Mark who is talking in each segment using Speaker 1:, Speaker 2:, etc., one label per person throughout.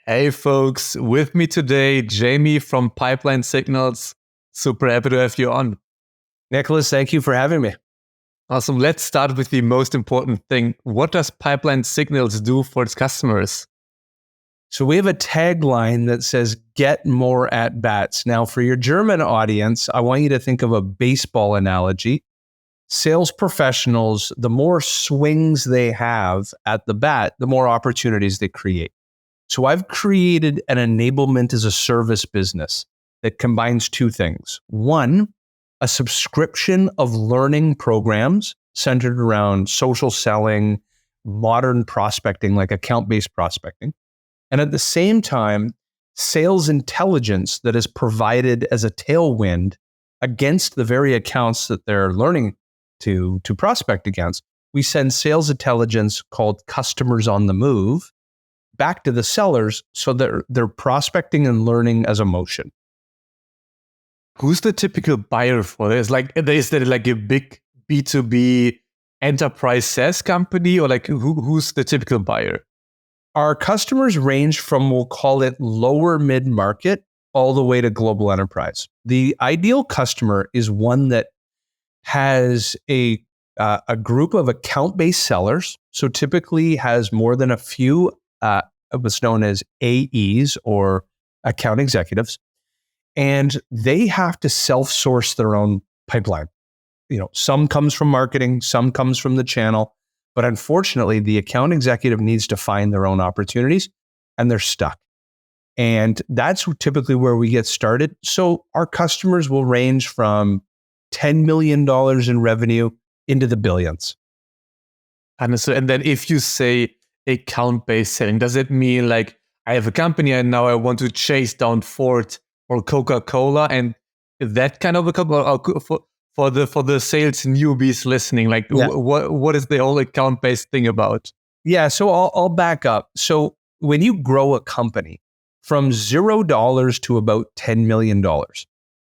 Speaker 1: Hey folks, with me today, Jamie from Pipeline Signals. Super happy to have you on.
Speaker 2: Nikolas, thank you for having me.
Speaker 1: Awesome. Let's start with the most important thing. What does Pipeline Signals do for its customers?
Speaker 2: So we have a tagline that says, get more at bats. Now, for your German audience, I want you to think of a baseball analogy. Sales professionals, the more swings they have at the bat, the more opportunities they create. So I've created an enablement as a service business that combines two things. One, a subscription of learning programs centered around social selling, modern prospecting, like account-based prospecting. And at the same time, sales intelligence that is provided as a tailwind against the very accounts that they're learning to prospect against. We send sales intelligence called customers on the move back to the sellers so that they're prospecting and learning as a motion.
Speaker 1: Who's the typical buyer for this? Is there like a big B2B enterprise SaaS company, or like who's the typical buyer?
Speaker 2: Our customers range from, we'll call it lower mid-market, all the way to global enterprise. The ideal customer is one that has a group of account-based sellers, so typically has more than a few what's known as AEs or account executives, and they have to self-source their own pipeline. Some comes from marketing, some comes from the channel, but unfortunately, the account executive needs to find their own opportunities, and they're stuck. And that's typically where we get started. So our customers will range from $10 million in revenue into the billions.
Speaker 1: And then if you say account-based selling, does it mean like I have a company and now I want to chase down Ford or Coca-Cola, and that kind of a company for the sales newbies listening? Like,
Speaker 2: Yeah.
Speaker 1: what is the whole account-based thing about?
Speaker 2: Yeah, so I'll back up. So when you grow a company from $0 to about $10 million,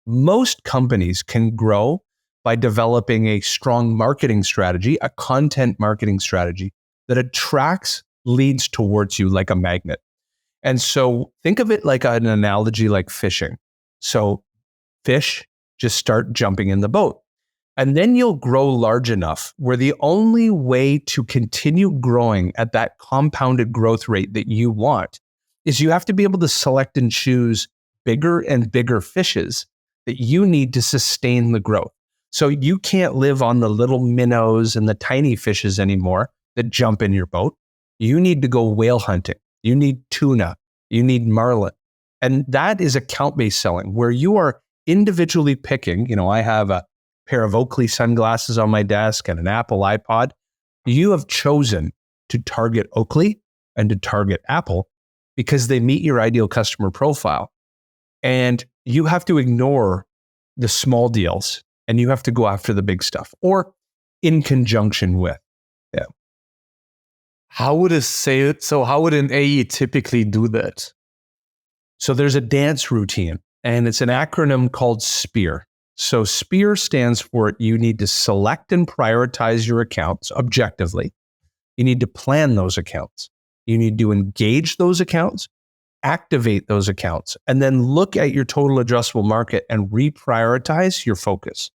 Speaker 2: most companies can grow by developing a strong marketing strategy, a content marketing strategy that attracts leads towards you like a magnet. And so think of it like an analogy like fishing. So fish just start jumping in the boat. And then you'll grow large enough where the only way to continue growing at that compounded growth rate that you want is you have to be able to select and choose bigger and bigger fishes that you need to sustain the growth. So you can't live on the little minnows and the tiny fishes anymore that jump in your boat. You need to go whale hunting. You need tuna. You need marlin. And that is account-based selling, where you are individually picking. I have a pair of Oakley sunglasses on my desk and an Apple iPod. You have chosen to target Oakley and to target Apple because they meet your ideal customer profile. And you have to ignore the small deals and you have to go after the big stuff, or in conjunction with. Yeah.
Speaker 1: How would an AE typically do that?
Speaker 2: So there's a dance routine, and it's an acronym called SPEAR. So SPEAR stands for you need to select and prioritize your accounts objectively. You need to plan those accounts. You need to engage those accounts, activate those accounts, and then look at your total addressable market and reprioritize your focus.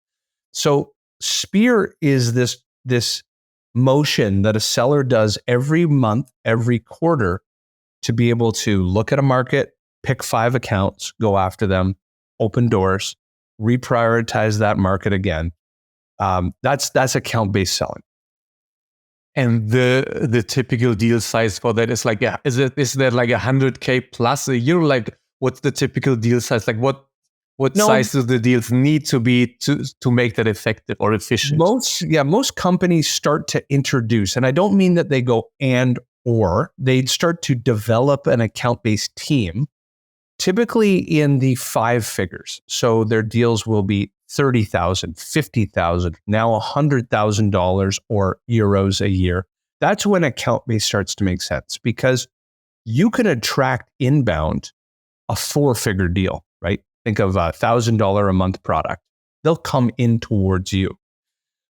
Speaker 2: So SPEAR is this motion that a seller does every month, every quarter, to be able to look at a market, pick 5 accounts, go after them, open doors, reprioritize that market again. That's account-based selling.
Speaker 1: And the typical deal size for that is like, is that like $100K plus a year? Like, what's the typical deal size? Like, what size do the deals need to be to make that effective or efficient?
Speaker 2: Most companies start to introduce, and I don't mean that they go or they start to develop an account-based team, typically in the 5 figures. So their deals will be $30,000, $50,000, now $100,000 or euros a year. That's when account-based starts to make sense, because you can attract inbound a 4-figure deal, right? Think of a $1,000 a month product. They'll come in towards you.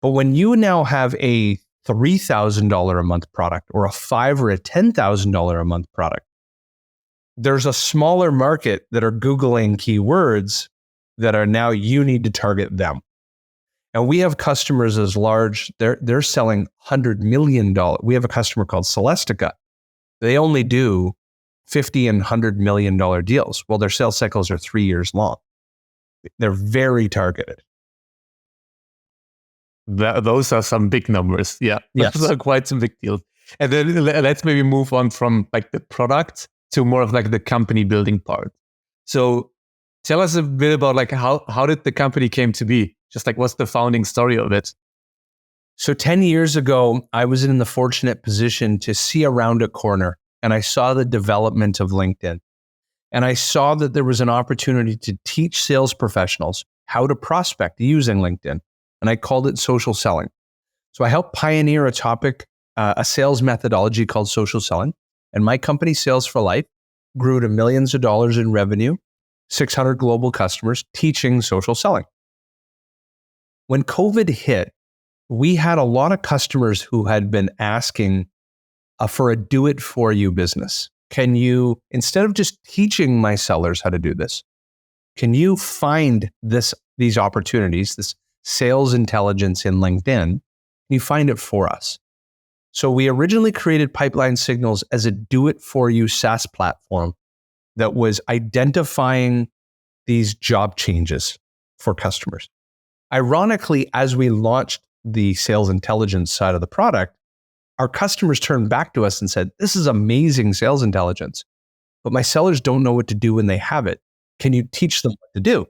Speaker 2: But when you now have a $3,000 a month product or a $5,000 or a $10,000 a month product, there's a smaller market that are Googling keywords that are now you need to target them. And we have customers as large, they're selling $100 million. We have a customer called Celestica. They only do $50 and $100 million deals. Well, their sales cycles are 3 years long. They're very targeted.
Speaker 1: Those are some big numbers. Yeah,
Speaker 2: Yes.
Speaker 1: Those are quite some big deals. And then let's maybe move on from like the product to more of like the company building part. So tell us a bit about like how did the company came to be? Just like what's the founding story of it?
Speaker 2: So 10 years ago, I was in the fortunate position to see around a corner, and I saw the development of LinkedIn. And I saw that there was an opportunity to teach sales professionals how to prospect using LinkedIn. And I called it social selling. So I helped pioneer a topic, a sales methodology called social selling. And my company, Sales for Life, grew to millions of dollars in revenue, 600 global customers teaching social selling. When COVID hit, we had a lot of customers who had been asking for a do-it-for-you business. Can you, instead of just teaching my sellers how to do this, can you find these opportunities, this sales intelligence in LinkedIn? Can you find it for us? So we originally created Pipeline Signals as a do-it-for-you SaaS platform that was identifying these job changes for customers. Ironically, as we launched the sales intelligence side of the product, our customers turned back to us and said, this is amazing sales intelligence, but my sellers don't know what to do when they have it. Can you teach them what to do?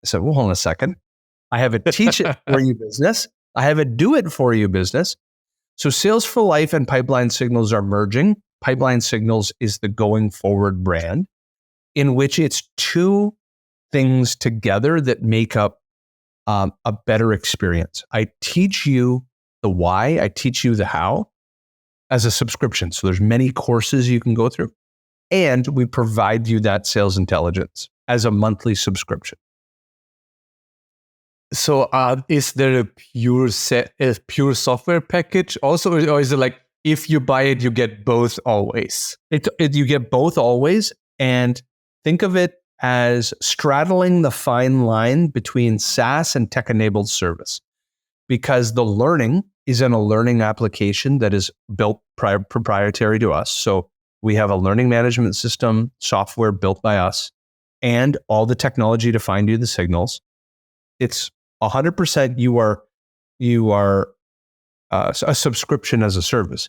Speaker 2: I said, well, hold on a second. I have a teach it for you business. I have a do it for you business. So Sales for Life and Pipeline Signals are merging. Pipeline Signals is the going forward brand in which it's two things together that make up a better experience. I teach you the why, I teach you the how as a subscription. So there's many courses you can go through, and we provide you that sales intelligence as a monthly subscription.
Speaker 1: So is there a pure software package also, or is it like if you buy it, you get both always?
Speaker 2: You get both always, and think of it as straddling the fine line between SaaS and tech-enabled service, because the learning is in a learning application that is built proprietary to us. So we have a learning management system, software built by us, and all the technology to find you the signals. It's 100% you are a subscription as a service.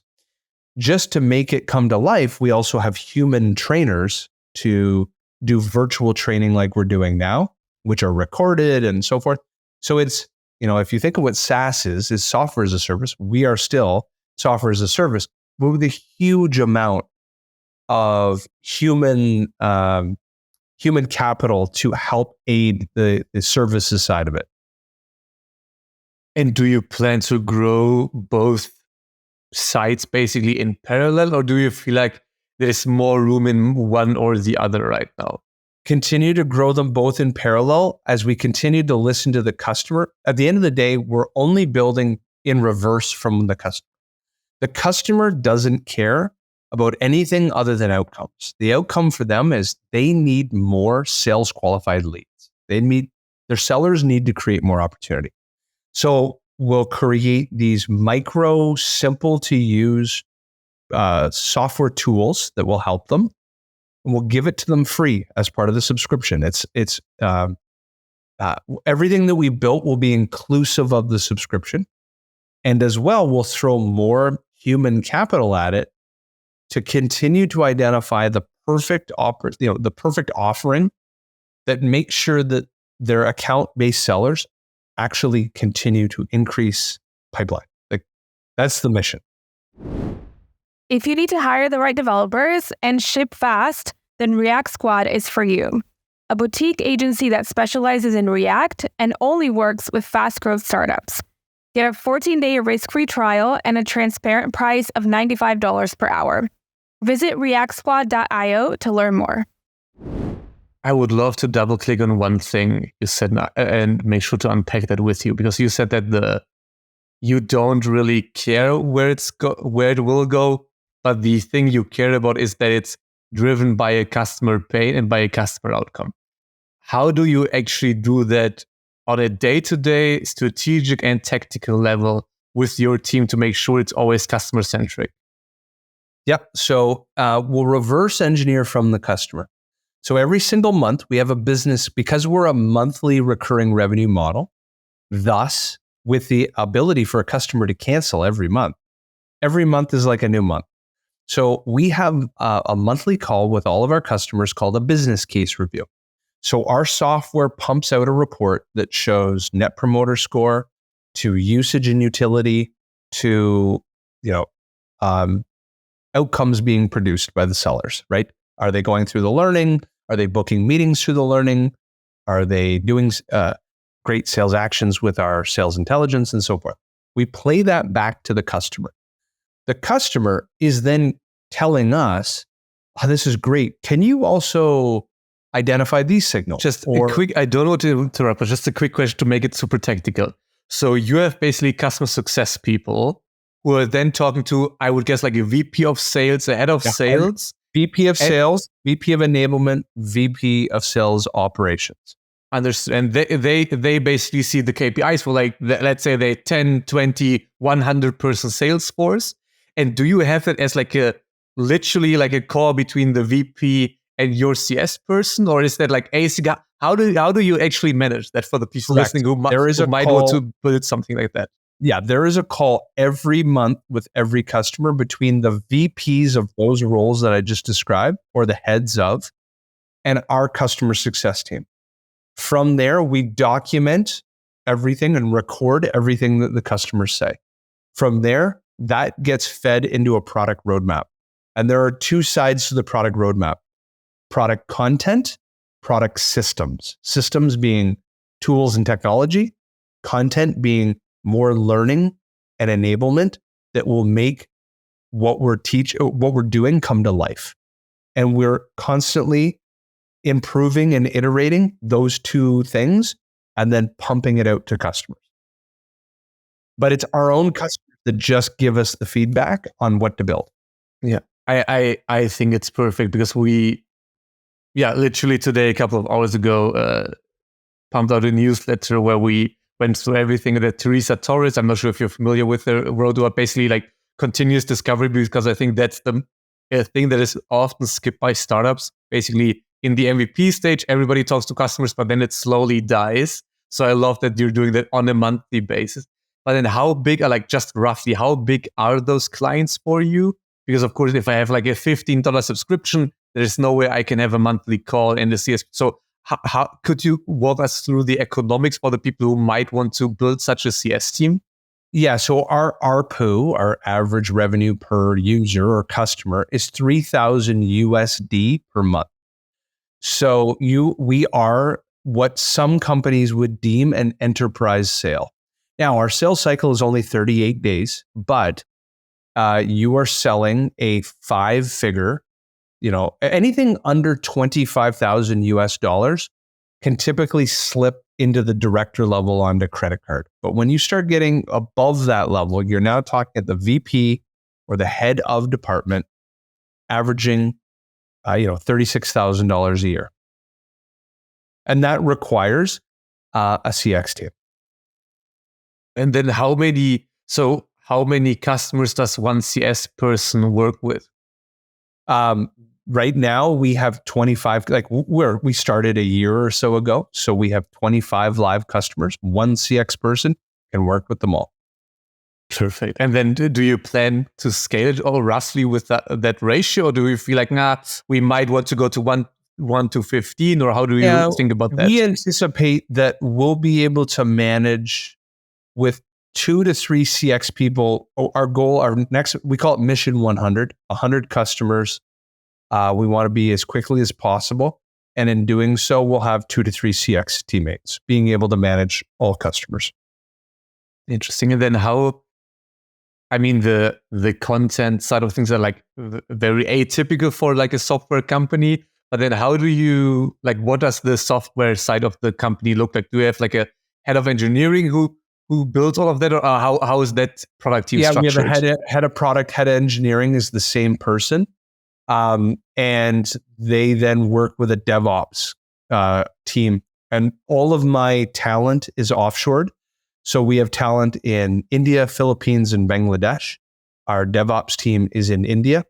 Speaker 2: Just to make it come to life, we also have human trainers to do virtual training like we're doing now, which are recorded and so forth. So it's, if you think of what SaaS is software as a service, we are still software as a service, but with a huge amount of human capital to help aid the services side of it.
Speaker 1: And do you plan to grow both sides basically in parallel, or do you feel like there's more room in one or the other right now?
Speaker 2: Continue to grow them both in parallel as we continue to listen to the customer. At the end of the day, we're only building in reverse from the customer. The customer doesn't care about anything other than outcomes. The outcome for them is they need more sales qualified leads. Their sellers need to create more opportunity. So we'll create these micro, simple to use software tools that will help them. And we'll give it to them free as part of the subscription. It's everything that we built will be inclusive of the subscription. And as well, we'll throw more human capital at it to continue to identify the perfect offering that makes sure that their account-based sellers actually continue to increase pipeline. That's the mission.
Speaker 3: If you need to hire the right developers and ship fast, then React Squad is for you. A boutique agency that specializes in React and only works with fast growth startups. Get a 14-day risk-free trial and a transparent price of $95 per hour. Visit reactsquad.io to learn more.
Speaker 1: I would love to double click on one thing you said and make sure to unpack that with you, because you said that you don't really care where it will go, but the thing you care about is that it's driven by a customer pain and by a customer outcome. How do you actually do that on a day-to-day strategic and tactical level with your team to make sure it's always customer-centric?
Speaker 2: Yep. So we'll reverse engineer from the customer. So every single month we have a business, because we're a monthly recurring revenue model, thus with the ability for a customer to cancel every month. Every month is like a new month. So we have a monthly call with all of our customers called a business case review. So our software pumps out a report that shows net promoter score to usage and utility to, outcomes being produced by the sellers, right? Are they going through the learning? Are they booking meetings through the learning? Are they doing great sales actions with our sales intelligence and so forth? We play that back to the customer. The customer is then telling us, oh, this is great. Can you also identify these signals?
Speaker 1: I don't want to interrupt, but just a quick question to make it super technical. So you have basically customer success people who are then talking to, I would guess, like a VP of sales, a head of sales.
Speaker 2: VP of sales, VP of enablement, VP of sales operations.
Speaker 1: Understood. And they basically see the KPIs for like, let's say they 10, 20, 100 person sales force. And do you have it as like literally like a call between the VP and your CS person? Or is that like ASIC? How do you actually manage that for the people listening who might want to build something like that?
Speaker 2: Yeah, there is a call every month with every customer between the VPs of those roles that I just described, or the heads of, and our customer success team. From there, we document everything and record everything that the customers say. From there, that gets fed into a product roadmap. And there are two sides to the product roadmap: product content, product systems. Systems being tools and technology, content being more learning and enablement that will make what we're doing come to life. And we're constantly improving and iterating those two things and then pumping it out to customers. But it's our own customers that just give us the feedback on what to build.
Speaker 1: Yeah, I think it's perfect because literally today, a couple of hours ago, pumped out a newsletter where we went through everything that Teresa Torres, I'm not sure if you're familiar with her, wrote about basically like continuous discovery, because I think that's the thing that is often skipped by startups. Basically, in the MVP stage, everybody talks to customers, but then it slowly dies. So I love that you're doing that on a monthly basis. But then how big are those clients for you? Because of course, if I have like a $15 subscription, there's no way I can have a monthly call in the CS. So how could you walk us through the economics for the people who might want to build such a CS team?
Speaker 2: Yeah, so our ARPU, our average revenue per user or customer, is $3,000 per month. So we are what some companies would deem an enterprise sale. Now, our sales cycle is only 38 days, but you are selling a 5-figure, anything under $25,000 can typically slip into the director level onto credit card. But when you start getting above that level, you're now talking at the VP or the head of department, averaging, $36,000 a year. And that requires a CX team.
Speaker 1: And then how many customers does one CS person work with?
Speaker 2: Right now we have 25, we started a year or so ago. So we have 25 live customers. One CX person can work with them all.
Speaker 1: Perfect. And then do you plan to scale it all roughly with that ratio? Or do you feel like, we might want to go to 1 to 15, or how do you think about that?
Speaker 2: We anticipate that we'll be able to manage with 2 to 3 CX people. Our goal, we call it Mission 100 customers. We want to be as quickly as possible. And in doing so, we'll have 2 to 3 CX teammates being able to manage all customers.
Speaker 1: Interesting. And then the content side of things are like very atypical for like a software company. But then how do you, what does the software side of the company look like? Do you have like a head of engineering who builds all of that, or how is that product team structured?
Speaker 2: We have a head of product, head of engineering is the same person. And they then work with a DevOps team. And all of my talent is offshored. So we have talent in India, Philippines, and Bangladesh. Our DevOps team is in India.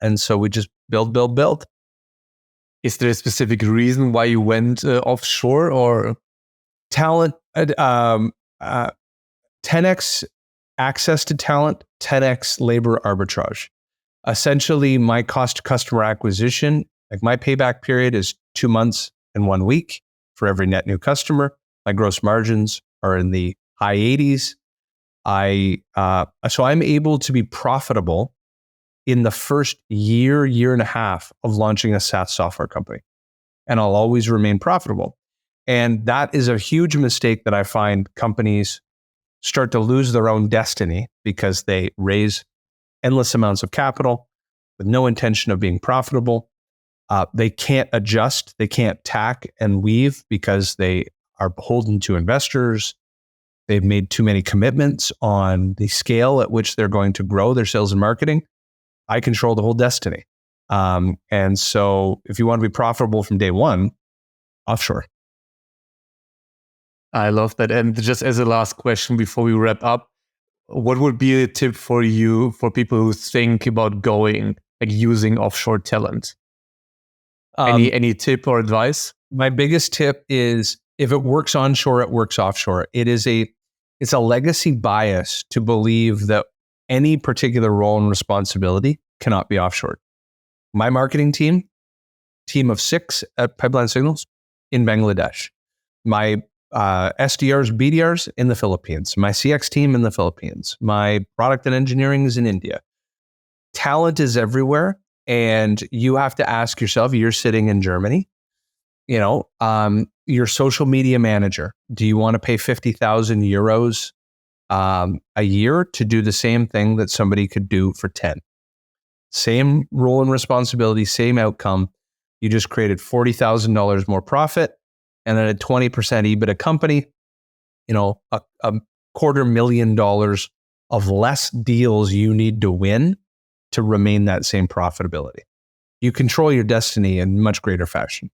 Speaker 2: And so we just build.
Speaker 1: Is there a specific reason why you went offshore, or
Speaker 2: talent? 10x access to talent, 10x labor arbitrage. Essentially, my cost to customer acquisition, like my payback period is 2 months and 1 week for every net new customer. My gross margins are in the high 80s. So I'm able to be profitable in the first year and a half of launching a SaaS software company. And I'll always remain profitable. And that is a huge mistake that I find companies start to lose their own destiny because they raise endless amounts of capital with no intention of being profitable. They can't adjust, they can't tack and weave because they are beholden to investors. They've made too many commitments on the scale at which they're going to grow their sales and marketing. I control the whole destiny. And so if you want to be profitable from day one, offshore.
Speaker 1: I love that. And just as a last question before we wrap up, what would be a tip for you for people who think about going, like using offshore talent? Any tip or advice?
Speaker 2: My biggest tip is if it works onshore, it works offshore. It's a legacy bias to believe that any particular role and responsibility cannot be offshored. My marketing team of 6 at Pipeline Signals in Bangladesh. My SDRs, BDRs in the Philippines. My CX team in the Philippines. My product and engineering is in India. Talent is everywhere. And you have to ask yourself, you're sitting in Germany, your social media manager, do you want to pay 50,000 euros a year to do the same thing that somebody could do for 10? Same role and responsibility, same outcome. You just created $40,000 more profit, and then a 20% EBITDA company, a $250,000 of less deals you need to win to remain that same profitability. You control your destiny in much greater fashion.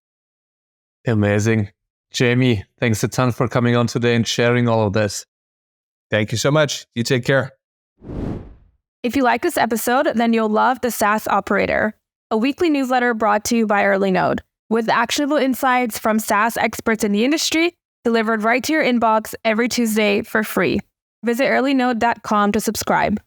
Speaker 1: Amazing. Jamie, thanks a ton for coming on today and sharing all of this.
Speaker 2: Thank you so much. You take care.
Speaker 3: If you like this episode, then you'll love the SaaS Operator, a weekly newsletter brought to you by EarlyNode, with actionable insights from SaaS experts in the industry, delivered right to your inbox every Tuesday for free. Visit earlynode.com to subscribe.